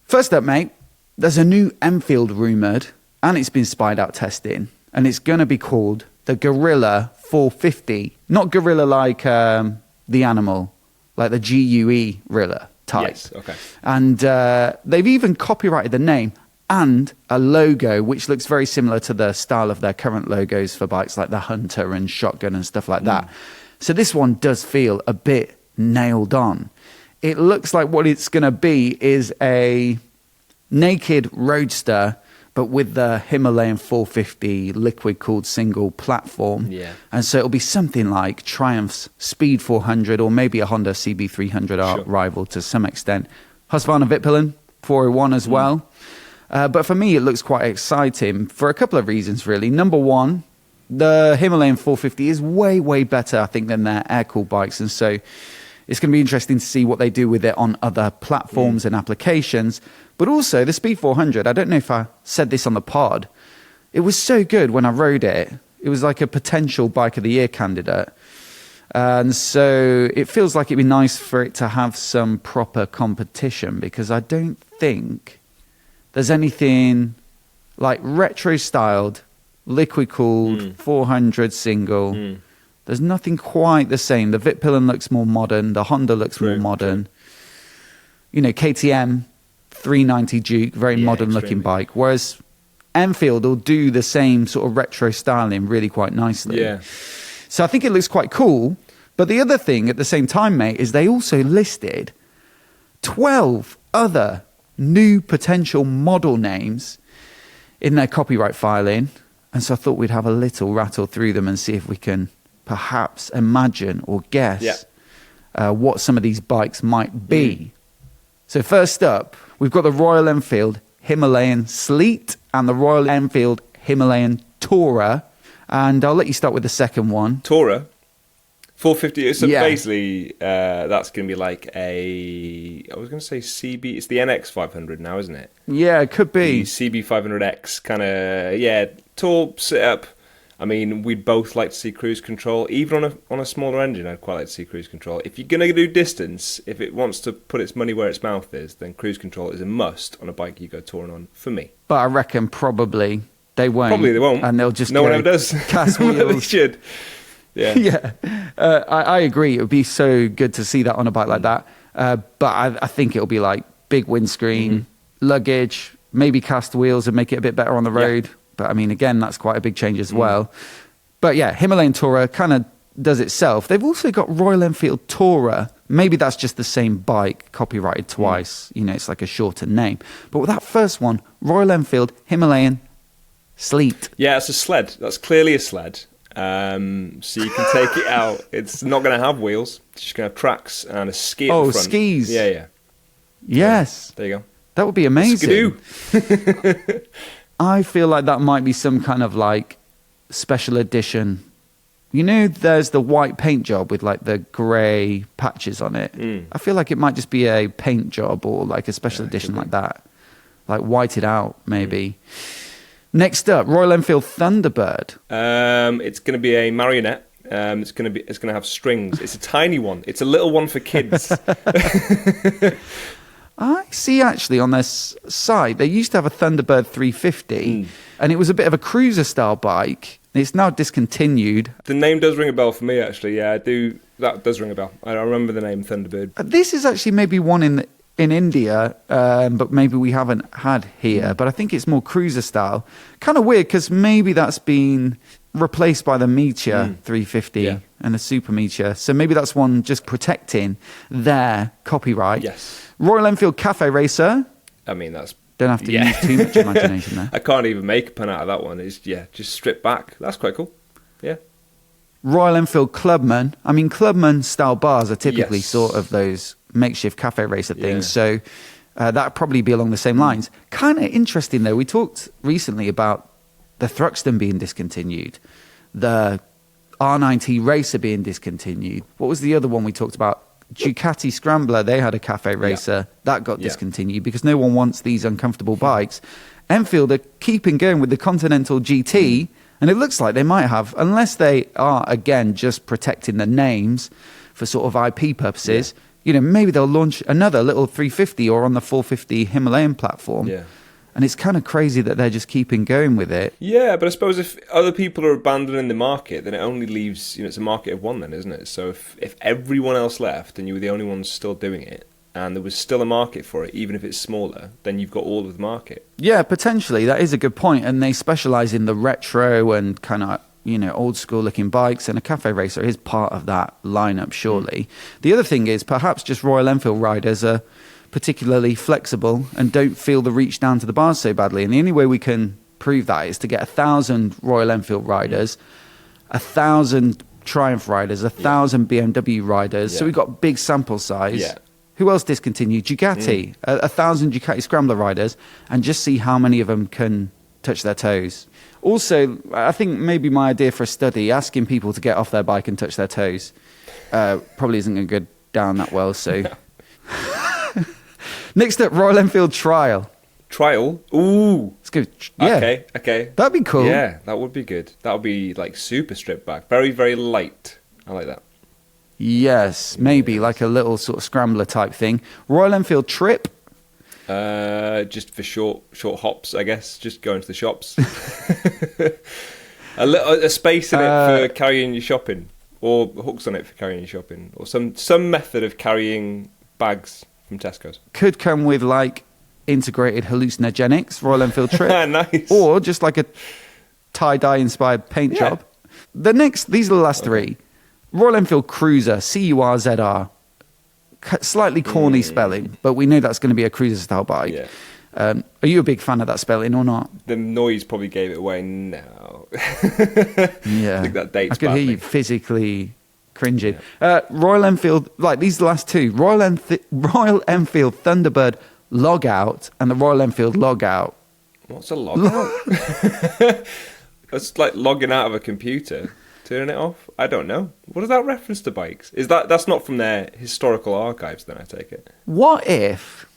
First up, mate, there's a new Enfield rumoured, and it's been spied out testing, and it's going to be called the Guerrilla 450. Not gorilla like the animal, like the GUE Rilla type. Yes, okay. And they've even copyrighted the name and a logo, which looks very similar to the style of their current logos for bikes like the Hunter and Shotgun and stuff like that. So this one does feel a bit nailed on. It looks like what it's going to be is a naked roadster, but with the Himalayan 450 liquid-cooled single platform. Yeah. And so it'll be something like Triumph's Speed 400 or maybe a Honda CB300 rival to some extent. Husqvarna Vitpillen 401 as well. But for me, it looks quite exciting for a couple of reasons, really. Number one, the Himalayan 450 is way, way better, I think, than their air-cooled bikes. And so it's going to be interesting to see what they do with it on other platforms and applications. But also, the Speed 400, I don't know if I said this on the pod, it was so good when I rode it. It was like a potential Bike of the Year candidate. And so it feels like it'd be nice for it to have some proper competition, because I don't think there's anything like retro-styled, liquid-cooled, 400 single. There's nothing quite the same. The Vitpillen looks more modern. The Honda looks more modern. You know, KTM 390 Duke, very modern-looking bike. Whereas Enfield will do the same sort of retro styling really quite nicely. Yeah. So I think it looks quite cool. But the other thing at the same time, mate, is they also listed 12 other new potential model names in their copyright filing. And so I thought we'd have a little rattle through them and see if we can perhaps imagine or guess what some of these bikes might be. So first up, we've got the Royal Enfield Himalayan Sleet and the Royal Enfield Himalayan Tourer. And I'll let you start with the second one. Tourer? 450. So basically, that's going to be like I was going to say CB. It's the NX 500 now, isn't it? Yeah, it could be. The CB 500X kind of, tall, sit up. I mean, we'd both like to see cruise control. Even on a smaller engine, I'd quite like to see cruise control. If you're going to do distance, if it wants to put its money where its mouth is, then cruise control is a must on a bike you go touring on, for me. But I reckon probably they won't. Probably they won't. And they'll just no one ever does. Cast wheels. They should. Yeah. I agree. It would be so good to see that on a bike like that. But I think it'll be like big windscreen, luggage, maybe cast wheels and make it a bit better on the road. Yeah. But I mean, again, that's quite a big change as well. But yeah, Himalayan Tourer kind of does itself. They've also got Royal Enfield Tourer. Maybe that's just the same bike copyrighted twice. You know, it's like a shorter name. But with that first one, Royal Enfield Himalayan Sleet. Yeah, it's a sled. That's clearly a sled. So you can take it out. It's not going to have wheels. It's just going to have tracks and a ski at the front. Oh, skis. Yeah. Yes. There you go. That would be amazing. Skidoo. I feel like that might be some kind of like special edition. You know, there's the white paint job with like the grey patches on it. I feel like it might just be a paint job or like a special edition like that. Like whited out, maybe. Next up, Royal Enfield Thunderbird. It's going to be a marionette. It's going to have strings. It's a tiny one. It's a little one for kids. I see actually on their site, they used to have a Thunderbird 350 and it was a bit of a cruiser style bike. It's now discontinued. The name does ring a bell for me, actually. Yeah, I do. That does ring a bell. I remember the name Thunderbird. This is actually maybe one in India, but maybe we haven't had here. But I think it's more cruiser style. Kind of weird because maybe that's been replaced by the Meteor 350 and the Super Meteor. So maybe that's one just protecting their copyright. Yes. Royal Enfield Cafe Racer. I mean, that's... Don't have to use too much imagination there. I can't even make a pun out of that one. It's, just stripped back. That's quite cool. Yeah. Royal Enfield Clubman. I mean, Clubman style bars are typically sort of those makeshift cafe racer things. So that'd probably be along the same lines. Kind of interesting, though. We talked recently about the Thruxton being discontinued, the R9T Racer being discontinued. What was the other one we talked about? Ducati Scrambler, they had a cafe racer. That got discontinued because no one wants these uncomfortable bikes. Enfield are keeping going with the Continental GT, and it looks like they might have, unless they are, again, just protecting the names for sort of IP purposes, maybe they'll launch another little 350 or on the 450 Himalayan platform. Yeah. And it's kind of crazy that they're just keeping going with it. Yeah, but I suppose if other people are abandoning the market, then it only leaves, it's a market of one then, isn't it? So if everyone else left and you were the only ones still doing it, and there was still a market for it, even if it's smaller, then you've got all of the market. Yeah, potentially. That is a good point. And they specialize in the retro and kind of, old school looking bikes, and a cafe racer is part of that lineup, surely. The other thing is perhaps just Royal Enfield riders are particularly flexible and don't feel the reach down to the bars so badly. And the only way we can prove that is to get 1,000 Royal Enfield riders, 1,000 Triumph riders, 1,000 BMW riders. So we've got big sample size. Yeah. Who else discontinued? Ducati. 1,000 Ducati Scrambler riders, and just see how many of them can touch their toes. Also, I think maybe my idea for a study, asking people to get off their bike and touch their toes, probably isn't going to go down that well. So, next up, Royal Enfield Trial. Trial? Ooh. Let's go. Yeah. Okay. That'd be cool. Yeah, that would be good. That would be like super stripped back. Very, very light. I like that. Yes, maybe like a little sort of scrambler type thing. Royal Enfield Trip. Just for short hops, I guess. Just going to the shops. a space in it for carrying your shopping, or hooks on it for carrying your shopping, or some method of carrying bags from Tesco's. Could come with like integrated hallucinogenics. Royal Enfield Trip. Nice. Or just like a tie-dye inspired paint job. These are the last three. Royal Enfield Cruiser, CURZR. Slightly corny spelling, but we know that's going to be a cruiser-style bike. Yeah. Are you a big fan of that spelling or not? The noise probably gave it away now. Yeah. I think that dates I could badly. hear you physically cringing. Royal Enfield, these are the last two. Royal Enfield Thunderbird Logout and the Royal Enfield Logout. What's a logout? It's like logging out of a computer. Turning it off? I don't know. What is that reference to bikes? That's not from their historical archives, then I take it. What if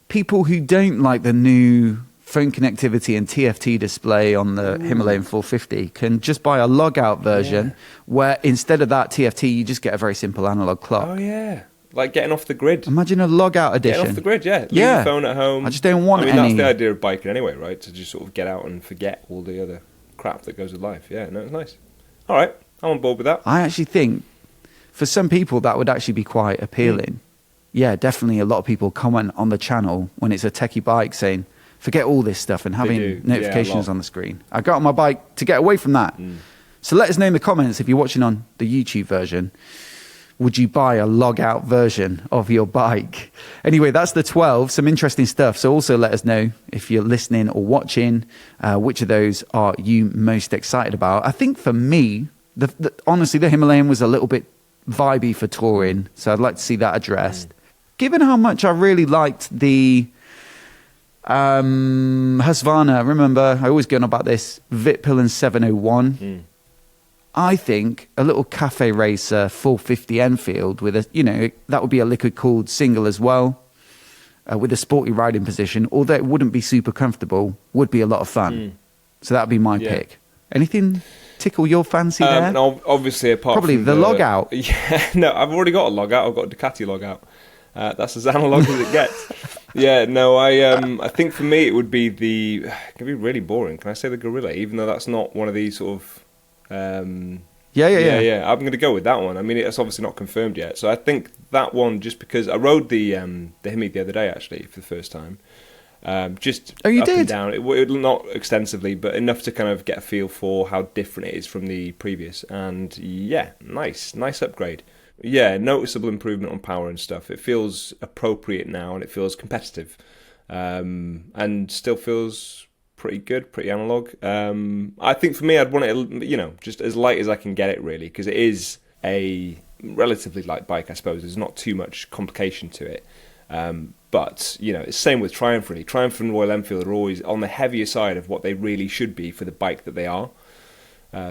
people who don't like the new phone connectivity and TFT display on the Himalayan 450 can just buy a log-out version where instead of that TFT, you just get a very simple analog clock? Oh, yeah. Like getting off the grid. Imagine a log-out edition. Getting off the grid, yeah. Leave your phone at home. I just don't want any. That's the idea of biking anyway, right? To just sort of get out and forget all the other crap that goes with life. Yeah, no, it's nice. All right. I'm on board with that. I actually think for some people that would actually be quite appealing. Yeah, definitely a lot of people comment on the channel when it's a techie bike saying, forget all this stuff and having notifications on the screen. I got on my bike to get away from that. So let us know in the comments if you're watching on the YouTube version. Would you buy a log-out version of your bike? Anyway, that's the 12. Some interesting stuff. So also let us know if you're listening or watching, which of those are you most excited about? I think for me, honestly, the Himalayan was a little bit vibey for touring, so I'd like to see that addressed. Given how much I really liked the Husqvarna, remember, I always go on about this, Vitpillen 701. I think a little cafe racer 450 Enfield with that would be a liquid-cooled single as well, with a sporty riding position, although it wouldn't be super comfortable, would be a lot of fun. So that would be my pick. Anything tickle your fancy there? And obviously, apart probably from the log out. Yeah, no, I've already got a log out. I've got a Ducati log out. That's as analog as it gets. Yeah, no, I think for me it would be it can be really boring. Can I say the Guerrilla, even though that's not one of these sort of. Yeah. I'm going to go with that one. I mean, it's obviously not confirmed yet, so I think that one just because I rode the Hemi the other day actually for the first time. Just you up did? and down. It not extensively, but enough to kind of get a feel for how different it is from the previous. And yeah, nice upgrade. Yeah, noticeable improvement on power and stuff. It feels appropriate now, and it feels competitive, and still feels pretty good, pretty analog. I think for me, I'd want it, just as light as I can get it, really, because it is a relatively light bike, I suppose. There's not too much complication to it. But, it's the same with Triumph, really. Triumph and Royal Enfield are always on the heavier side of what they really should be for the bike that they are,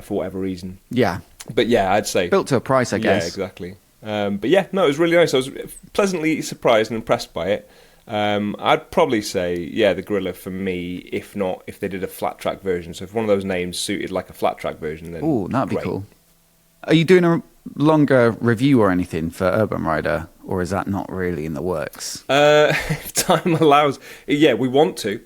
for whatever reason. Yeah. But yeah, I'd say... built to a price, I guess. Yeah, exactly. But yeah, no, it was really nice. I was pleasantly surprised and impressed by it. I'd probably say, the Guerrilla for me, if they did a flat track version. So if one of those names suited like a flat track version, then that'd be great. cool. Are you doing a longer review or anything for Urban Rider? or is that not really in the works? If time allows, yeah, we want to.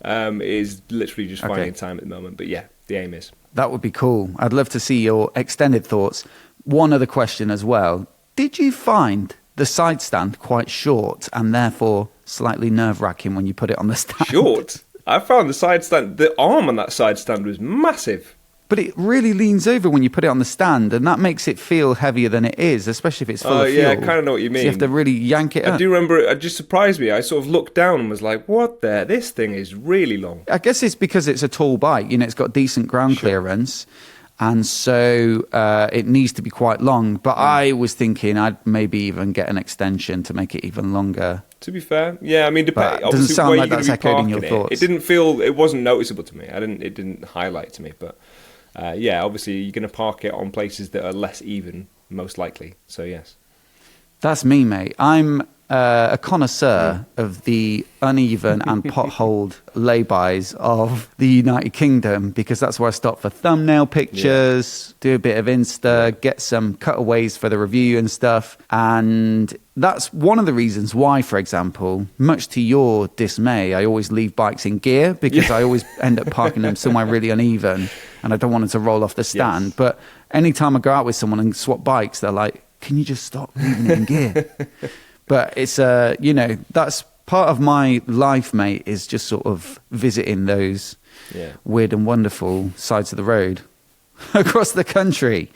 It is literally just finding time at the moment, but yeah, the aim is. That would be cool. I'd love to see your extended thoughts. One other question as well. Did you find the side stand quite short and therefore slightly nerve-wracking when you put it on the stand? Short? I found the side stand, the arm on that side stand was massive. But it really leans over when you put it on the stand, and that makes it feel heavier than it is, especially if it's full of fuel. Yeah, I kind of know what you mean. So you have to really yank it up. I do remember it just surprised me. I sort of looked down and was like, what the? This thing is really long. I guess it's because it's a tall bike. You know, it's got decent ground clearance, and so it needs to be quite long. But I was thinking I'd maybe even get an extension to make it even longer. To be fair, yeah, I mean, It doesn't sound like that's echoed in your thoughts. It didn't feel, it wasn't noticeable to me. It didn't highlight to me, but yeah, obviously you're going to park it on places that are less even, most likely. So yes, that's me, mate. I'm a connoisseur of the uneven and potholed laybys of the United Kingdom, because that's where I stop for thumbnail pictures, do a bit of Insta, get some cutaways for the review and stuff. And that's one of the reasons why, for example, much to your dismay, I always leave bikes in gear, because I always end up parking them somewhere really uneven and I don't want them to roll off the stand. Yes. But anytime I go out with someone and swap bikes, they're like, can you just stop leaving it in gear? But it's, you know, that's part of my life, mate, is just sort of visiting those weird and wonderful sides of the road across the country.